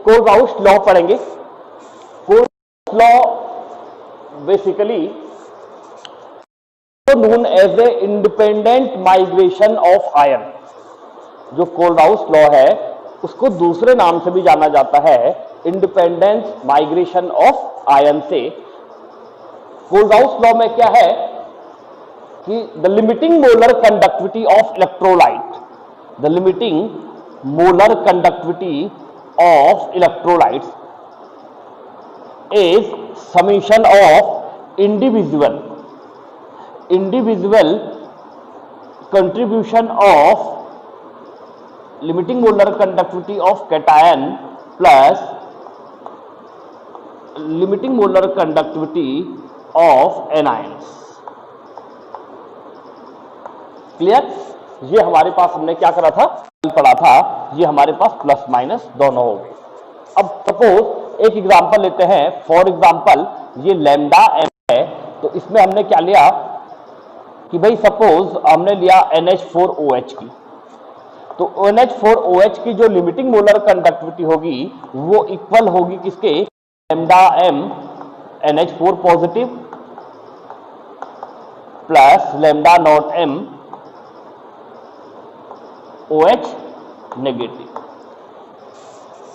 Kohlrausch law पढ़ेंगे। Kohlrausch law basically known as a independent migration of ion. जो Kohlrausch law है उसको दूसरे नाम से भी जाना जाता है इंडिपेंडेंट माइग्रेशन ऑफ आयन से। कोलराउस लॉ में क्या है कि the limiting molar conductivity of electrolyte, the limiting molar conductivity of electrolytes is summation of individual contribution of limiting molar conductivity of cation plus limiting molar conductivity of anions। Clear? ये हमारे पास हमने क्या करा था, पढ़ा था, ये हमारे पास प्लस माइनस दोनों हो गए। अब सपोज एक एग्जांपल लेते हैं, फॉर एग्जांपल ये लैम्डा एम है, तो इसमें हमने क्या लिया कि भाई सपोज हमने लिया NH4OH की, तो NH4OH की जो लिमिटिंग मोलर कंडक्टिविटी होगी वो इक्वल होगी किसके, lambda M NH4 positive plus lambda not M OH negative.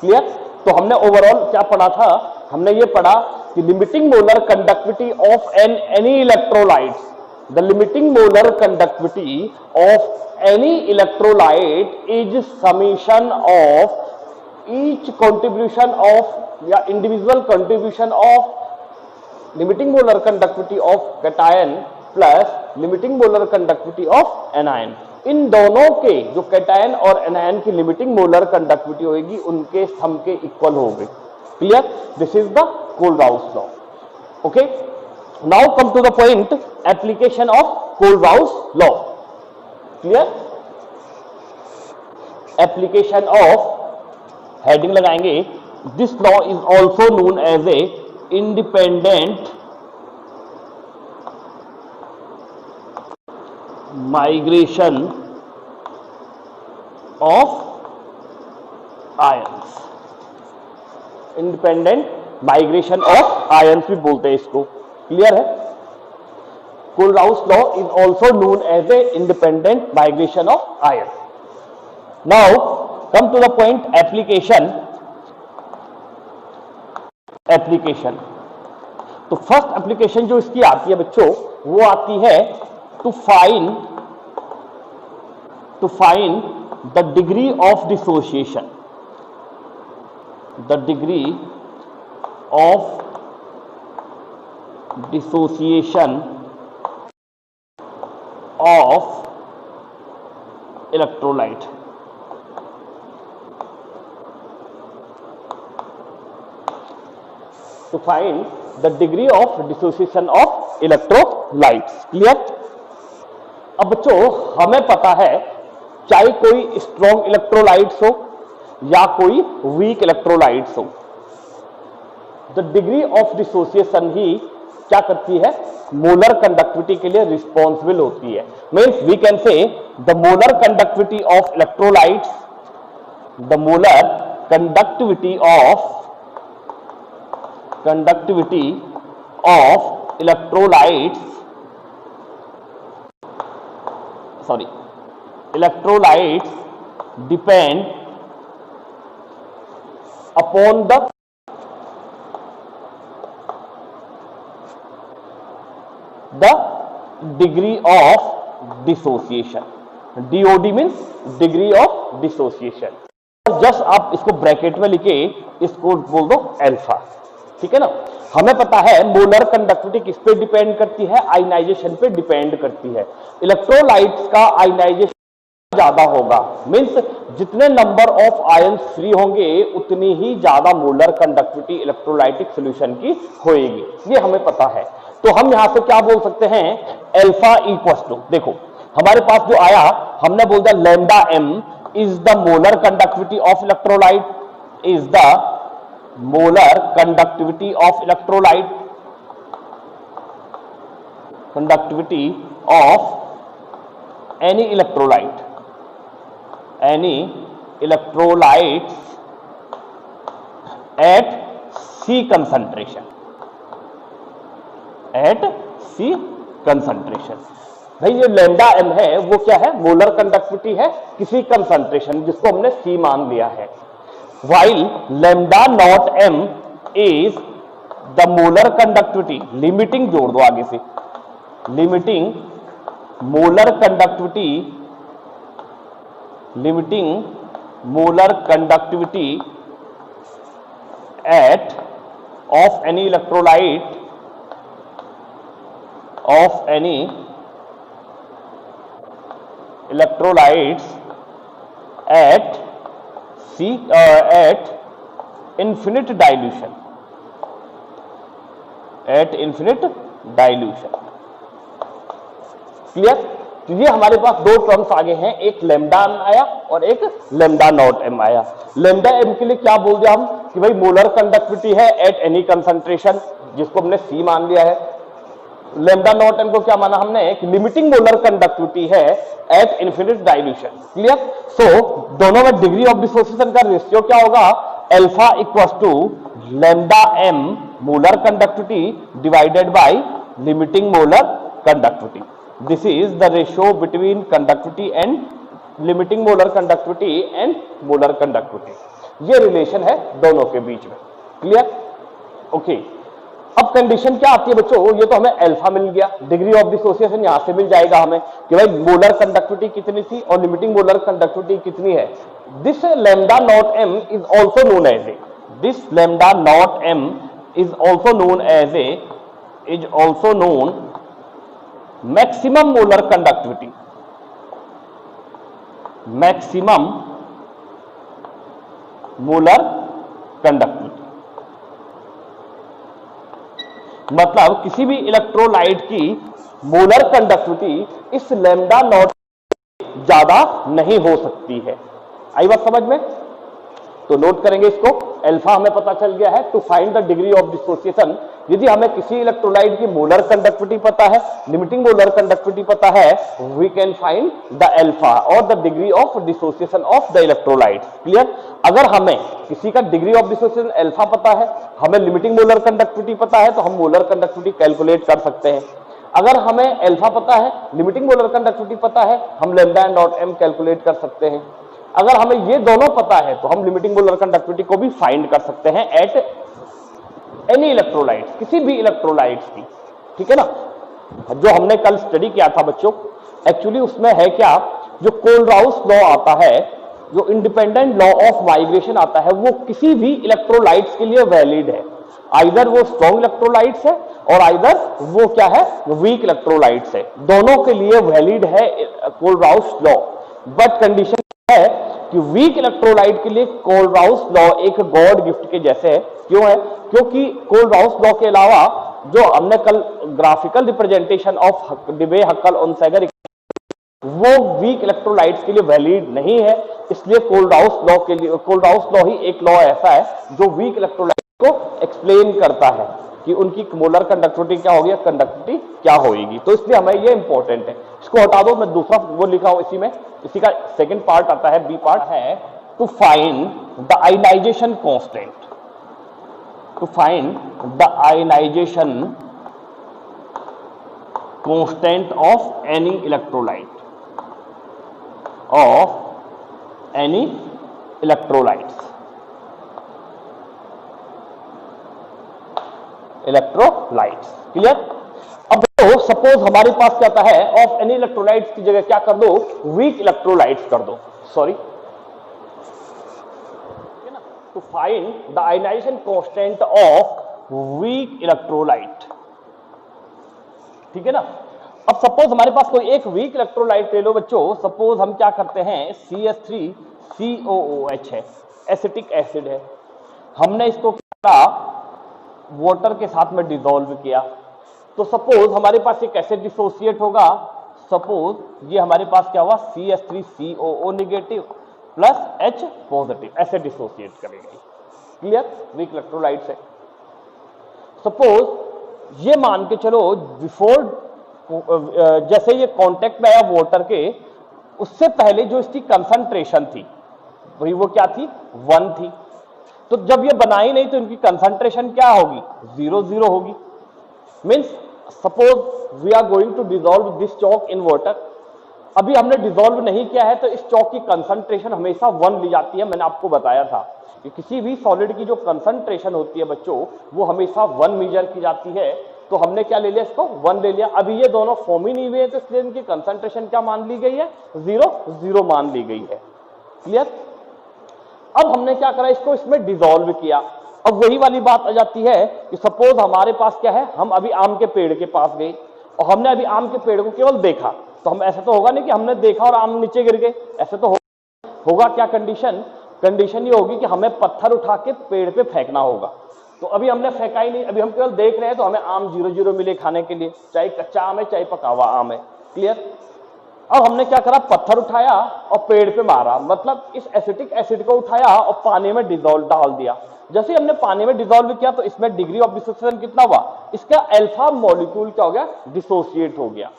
Clear? तो हमने ओवरऑल क्या पढ़ा था, हमने ये पढ़ा कि limiting molar conductivity of any electrolytes, the limiting molar conductivity of any electrolyte is summation of each contribution of या individual contribution of limiting molar conductivity of cation plus limiting molar conductivity of anion। इन दोनों के जो cation और anion की limiting molar conductivity होगी उनके सम के equal होगी। Clear? This is the Kohlrausch law. Okay, now come to the point, application of Kohlrauss law। clear? application of, heading लगाएंगे, this law is also known as a independent migration of ions। independent migration of ions भी बोलते हैं इसको। Clear है? Kohlrausch law is also known as a independent migration of ion. Now come to the point, application. तो first application जो इसकी आती है बच्चों, वो आती है to find the degree of dissociation, the degree of dissociation of electrolyte। to find the degree of dissociation of electrolytes। Clear? अब बच्चों हमें पता है चाहे कोई स्ट्रॉन्ग इलेक्ट्रोलाइट्स हो या कोई वीक इलेक्ट्रोलाइट्स हो, द डिग्री ऑफ डिसोसिएशन ही क्या करती है, मोलर कंडक्टिविटी के लिए रिस्पॉन्सिबल होती है। Means we can say the molar conductivity of electrolytes, the molar conductivity of electrolytes, sorry, electrolytes depend upon the degree of dissociation। DOD means degree of dissociation। Just आप इसको bracket में लिखे, इसको बोल दो अल्फा। ठीक है ना? हमें पता है मोलर कंडक्टिविटी किस पे डिपेंड करती है, आयनाइजेशन पे डिपेंड करती है। इलेक्ट्रोलाइट्स का आयनाइजेशन ज्यादा होगा, मीन्स जितने नंबर ऑफ आयंस फ्री होंगे उतनी ही ज्यादा मोलर कंडक्टिविटी इलेक्ट्रोलाइटिक सॉल्यूशन की होएगी, ये हमें पता है। तो हम यहां से क्या बोल सकते हैं, अल्फा इक्वल्स टू, देखो हमारे पास जो आया, हमने बोल दिया lambda M is the molar conductivity of electrolyte, is the molar conductivity of electrolyte, conductivity of any electrolyte at C concentration, at C concentration. भाई ये लैम्डा m है वो क्या है, मोलर कंडक्टिविटी है किसी कंसंट्रेशन जिसको हमने C मान लिया है। While lambda naught m is the molar conductivity, limiting जोड़ दो आगे से, limiting molar conductivity, limiting molar conductivity eight of any electrolyte, of any electrolytes at C at infinite dilution, at infinite dilution। Clear? तो ये हमारे पास दो terms आगे हैं, एक लैम्डा m आया और एक लैम्डा नॉट m आया। लैम्डा m के लिए क्या बोल दिया हम कि भाई मोलर कंडक्टिविटी है एट एनी कंसंट्रेशन जिसको हमने C मान लिया है। लैम्डा नॉट m को क्या माना हमने, एक लिमिटिंग मोलर कंडक्टिविटी है at infinite dilution. Clear? So दोनों में डिग्री ऑफ डिसोसिएशन का रेशियो क्या होगा, alpha equals to lambda m molar conductivity divided by limiting molar conductivity. This is the ratio between conductivity and limiting molar conductivity and molar conductivity. ये relation है दोनों के बीच में। क्लियर? ओके। अब condition क्या आती है बच्चों, ये तो हमें अल्फा मिल गया, डिग्री ऑफ डिसोसिएशन यहां से मिल जाएगा हमें कि भाई मोलर कंडक्टिविटी कितनी थी और लिमिटिंग मोलर कंडक्टिविटी कितनी है। This lambda naught m is also known as a, this lambda naught m is also known as a, is also known maximum molar conductivity, maximum molar conductivity. मतलब किसी भी electrolyte की molar conductivity इस lambda naught ज्यादा नहीं हो सकती है। आई बात समझ में? तो नोट करेंगे इसको, अल्फा हमें पता चल गया है। To find the degree of dissociation, यदि हमें किसी इलेक्ट्रोलाइट की मोलर कंडक्टिविटी पता है, लिमिटिंग मोलर कंडक्टिविटी पता है, we can find the alpha और the degree of dissociation of the electrolyte. Clear? अगर हमें किसी का डिग्री ऑफ डिसोसिएशन अल्फा पता है, हमें लिमिटिंग मोलर कंडक्टिविटी पता है, तो हम मोलर कंडक्टिविटी कैलकुलेट कर सकते हैं। अगर हमें अल्फा पता है, लिमिटिंग मोलर कंडक्टिविटी पता है, हम लैम्डा नॉट m कैलकुलेट कर सकते हैं। अगर हमें ये दोनों पता है तो हम लिमिटिंग मोलर कंडक्टिविटी को भी फाइंड कर सकते हैं एट एनी इलेक्ट्रोलाइट्स, किसी भी इलेक्ट्रोलाइट्स की। ठीक है ना? जो हमने कल स्टडी किया था बच्चों, एक्चुअली उसमें है क्या, जो कोलराउस लॉ आता है, जो इंडिपेंडेंट लॉ ऑफ वाइब्रेशन आता है, वो किसी भी इलेक्ट्रोलाइट्स के लिए वैलिड है। आइदर वो स्ट्रॉन्ग इलेक्ट्रोलाइट्स है और आइदर वो क्या है, वीक इलेक्ट्रोलाइट्स है। दोनों के लिए वैलिड है कोलराउस लॉ। बट कंडीशन है कि वीक इलेक्ट्रोलाइट के लिए कोलराउस लॉ एक गॉड गिफ्ट के जैसे है। क्यों है? क्योंकि कोलराउस लॉ के अलावा जो हमने कल ग्राफिकल रिप्रेजेंटेशन ऑफ डिबे हक्कल ऑनसैगर वो वीक इलेक्ट्रोलाइट्स के लिए वैलिड नहीं है। इसलिए कोलराउस लॉ के लिए, कोलराउस लॉ ही एक लॉ ऐसा है जो वीक इलेक्ट्रोलाइट को एक्सप्लेन करता है कि उनकी मोलर कंडक्टिविटी क्या होगी, कंडक्टिविटी क्या होगी। तो इसलिए हमें ये इंपॉर्टेंट है। इसको हटा दो, मैं दूसरा वो लिखा हूं इसी में, इसी का सेकंड पार्ट आता है, बी पार्ट है to find the ionisation constant, to find the ionisation constant of any electrolyte, of any electrolytes, electrolytes. Clear? अब तो सपोज हमारे पास क्या आता है, ऑफ एनी इलेक्ट्रोलाइट्स की जगह क्या कर दो, वीक इलेक्ट्रोलाइट्स कर दो, sorry, to find the ionisation constant of weak electrolyte. ठीक है ना? अब सपोज हमारे पास कोई एक वीक इलेक्ट्रोलाइट ले लो बच्चों। सपोज हम क्या करते हैं, CH3COOH है, एसिटिक एसिड है, हमने इसको क्या वाटर के साथ में डिसॉल्व किया, तो सपोज हमारे पास ये कैसे डिसोसिएट होगा। सपोज ये हमारे पास क्या हुआ, CH3COO negative plus H positive, ऐसे डिसोसिएट करेगा। क्लियर? वीक इलेक्ट्रोलाइट से सपोज ये मान के चलो बिफोर, जैसे ये कांटेक्ट में आया वाटर के, उससे पहले जो इसकी कंसंट्रेशन थी वही वो क्या थी, 1 थी। तो जब ये बनाई नहीं तो इनकी कंसंट्रेशन क्या होगी, 0 0 होगी। Means suppose we are going to dissolve this chalk in water. अभी हमने डिसॉल्व नहीं किया है तो इस चॉक की कंसंट्रेशन हमेशा 1 ली जाती है। मैंने आपको बताया था कि किसी भी सॉलिड की जो कंसंट्रेशन होती है बच्चों वो हमेशा 1 मेजर की जाती है। तो हमने क्या ले लिया, इसको 1 ले लिया। अभी ये दोनों फॉर्म ही नहीं हुए तो इसलिए इनकी कंसंट्रेशन क्या मान ली गई है, 0 0 मान ली गई है। क्लियर। अब हमने क्या करा, इसको इसमें डिसॉल्व किया। अब वही वाली बात आ जाती है कि सपोज हमारे पास क्या है, हम अभी आम के पेड़ के पास गए और हमने अभी आम के पेड़ को केवल देखा, तो हम ऐसा तो होगा नहीं कि हमने देखा और आम नीचे गिर गए, ऐसे तो होगा क्या कंडीशन ये होगी कि हमें पत्थर उठा के पेड़ पे फेंकना होगा। तो अभी हमने फेंका ही नहीं, अभी हम केवल देख रहे हैं तो हमें आम 0 0 मिले खाने के लिए, चाहे कच्चा आम है चाहे पका हुआ आम है। क्लियर। अब हमने क्या करा, पत्थर उठाया और पेड़ पे मारा, मतलब इस एसिटिक एसिड को उठाया और पानी में डिसॉल्व डाल दिया। जैसे हमने पानी में डिसॉल्व किया तो इसमें डिग्री ऑफ डिसोसिएशन कितना हुआ, इसका अल्फा मॉलिक्यूल क्या हो गया, डिसोसिएट हो गया।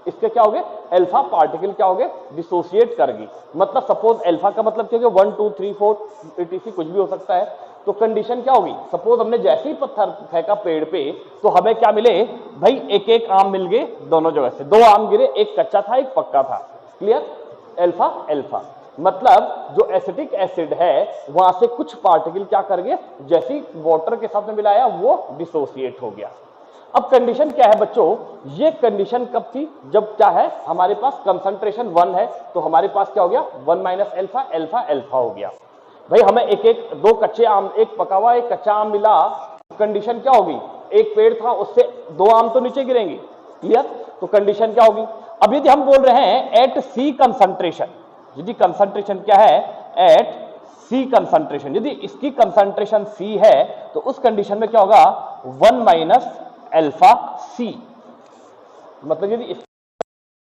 इसके क्या हो गए, अल्फा पार्टिकल क्या हो गए, डिसोसिएट कर गई। मतलब सपोज अल्फा का मतलब क्या हो गया, 1 2 3 4 etc कुछ भी हो सकता है। तो कंडीशन क्या होगी, सपोज हमने जैसे ही पत्थर फेंका पेड़ पे तो हमें क्या मिले भाई, एक एक आम मिल गए दोनों जगह से, 2 आम गिरे, एक कच्चा था एक पक्का था। क्लियर। अल्फा अल्फा मतलब जो एसिटिक एसिड है वहां से कुछ पार्टिकल क्या कर गए, जैसे ही वाटर के साथ में मिलाया वो डिसोसिएट हो गया। अब कंडीशन क्या है बच्चों, ये कंडीशन कब थी, जब क्या है हमारे पास कंसंट्रेशन 1 है तो हमारे पास क्या हो गया, 1 माइनस अल्फा, अल्फा अल्फा हो गया। भाई हमें एक एक 2 कच्चे आम, एक पका हुआ एक कच्चा आम मिला, कंडीशन क्या होगी, एक पेड़ था उससे 2 आम तो नीचे गिरेंगे। क्लियर। तो कंडीशन क्या होगी, अब यदि हम बोल रहे हैं एट सी कंसंट्रेशन, यदि कंसंट्रेशन क्या है, एट सी कंसंट्रेशन, यदि इसकी कंसंट्रेशन सी है तो उस कंडीशन में क्या होगा, 1 माइनस अल्फा सी। मतलब यदि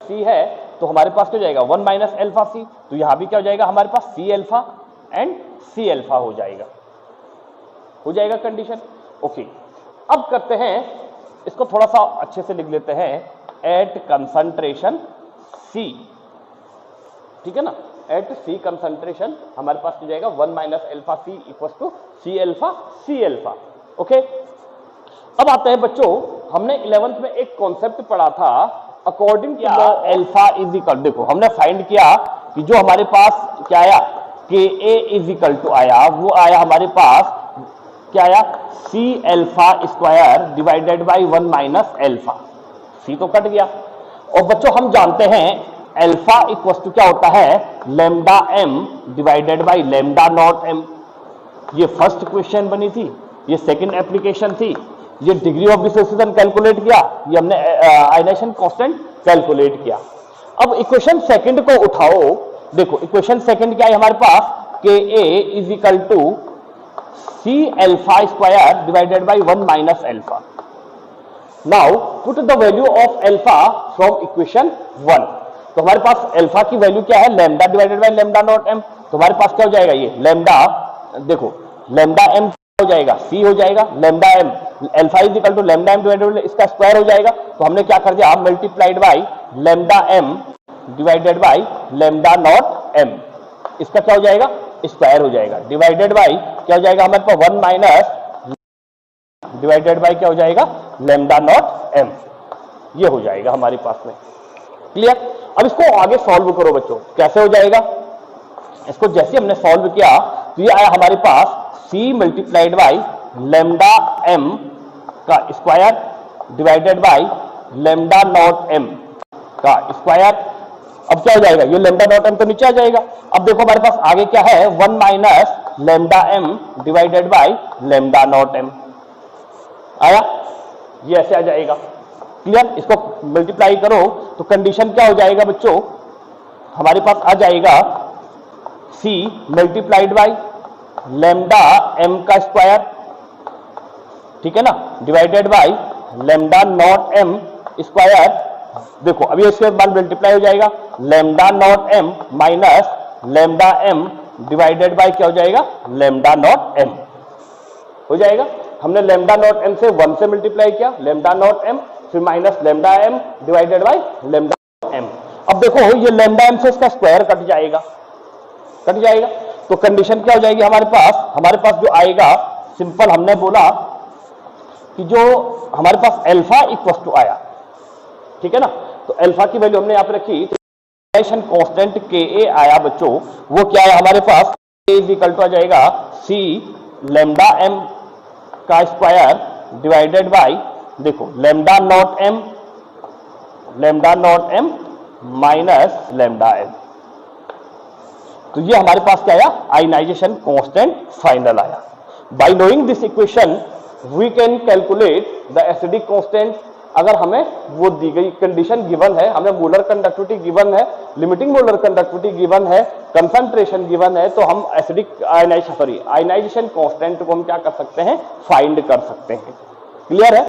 सी है तो हमारे पास क्या हो जाएगा, 1 माइनस अल्फा सी। तो यहां भी क्या हो जाएगा हमारे पास, C alpha and C alpha हो जाएगा कंडीशन। ओके। अब करते हैं इसको थोड़ा सा अच्छे से लिख लेते हैं, एट कंसंट्रेशन सी। ठीक है ना, एट सी कंसंट्रेशन हमारे पास हो जाएगा 1 minus alpha C equals to C alpha. Okay. अब आते हैं बच्चों, हमने 11th में एक कॉन्सेप्ट पढ़ा था, according to alpha is equal, देखो हमने फाइंड किया कि जो हमारे पास क्या आया, के ए इज इक्वल टू आया, वो आया हमारे पास क्या आया, C alpha square divided by 1 minus alpha. C तो कट गया। और बच्चों हम जानते हैं अल्फा इक्वल टू क्या होता है, lambda M divided by lambda not M. ये फर्स्ट क्वेश्चन बनी थी, ये सेकंड एप्लीकेशन थी, ये डिग्री ऑफ डिसोसिएशन कैलकुलेट किया, ये हमने आयनाइजेशन कांस्टेंट कैलकुलेट किया। अब इक्वेशन सेकंड को उठाओ, देखो इक्वेशन सेकंड क्या है हमारे पास, K A is equal to C alpha square divided by 1 minus alpha. Now put the value of alpha from equation 1। तो हमारे पास अल्फा की वैल्यू क्या है, lambda divided by lambda not M. तो हमारे पास क्या हो जाएगा, ये लैम्डा, देखो लैम्डा एम हो जाएगा, सी हो जाएगा, lambda M alpha is equal to lambda M divided by इसका स्क्वायर हो जाएगा। तो हमने क्या कर दिया, multiplied by lambda M divided by lambda not M, इसका क्या हो जाएगा, स्क्वायर हो जाएगा, डिवाइडेड बाई क्या हो जाएगा हमारे पास 1 माइनस डिवाइडेड बाई क्या हो जाएगा, लैम्डा नॉट एम। ये हो जाएगा हमारे पास में। क्लियर। अब इसको आगे सॉल्व करो बच्चों, कैसे हो जाएगा, इसको जैसे हमने सॉल्व किया तो ये आया हमारे पास C multiplied by lambda M का square divided by lambda not M का स्क्वायर। अब क्या हो जाएगा, ये लैम्डा नॉट एम तो नीचे आ जाएगा। अब देखो हमारे पास आगे क्या है, 1 minus lambda M divided by lambda not M आया, ये ऐसे आ जाएगा। क्लियर। इसको मल्टीप्लाई करो तो कंडीशन क्या हो जाएगा बच्चों, हमारे पास आ जाएगा C multiplied by lambda M का स्क्वायर, ठीक है ना, divided by lambda not M square. देखो अभी इसके बाद मल्टीप्लाई हो जाएगा, lambda not M minus lambda M divided by क्या हो जाएगा, लैम्डा नॉट एम हो जाएगा। हमने लैम्डा नॉट एम से 1 से मल्टीप्लाई किया, लैम्डा नॉट एम, फिर minus lambda M divided by lambda M. अब देखो ये लैम्डा एम से इसका स्क्वायर कट जाएगा, तो कंडीशन क्या हो जाएगी हमारे पास जो आएगा, सिंपल हमने बोला कि जो हमारे पास अल्फा इक्वल टू आया, ठीक है ना, तो अल्फा की वैल्यू हमने यहां पे रखी, तो कांस्टेंट के ए आया बच्चों, वो क्या है हमारे पास, ए इज इक्वल टू आ जाएगा सी लैम्डा एम का स्क्वायर डिवाइडेड बाय, देखो lambda not M minus lambda M. तो ये हमारे पास क्या आया, आयनाइजेशन कांस्टेंट फाइनल आया। By knowing this equation we can calculate the acidic constant. अगर हमें वो दी गई कंडीशन गिवन है, हमें मोलर कंडक्टिविटी गिवन है, लिमिटिंग मोलर कंडक्टिविटी गिवन है, कंसंट्रेशन गिवन है, तो हम एसिडिक आयनाइजेशन कांस्टेंट को हम क्या कर सकते हैं, फाइंड कर सकते हैं। क्लियर है?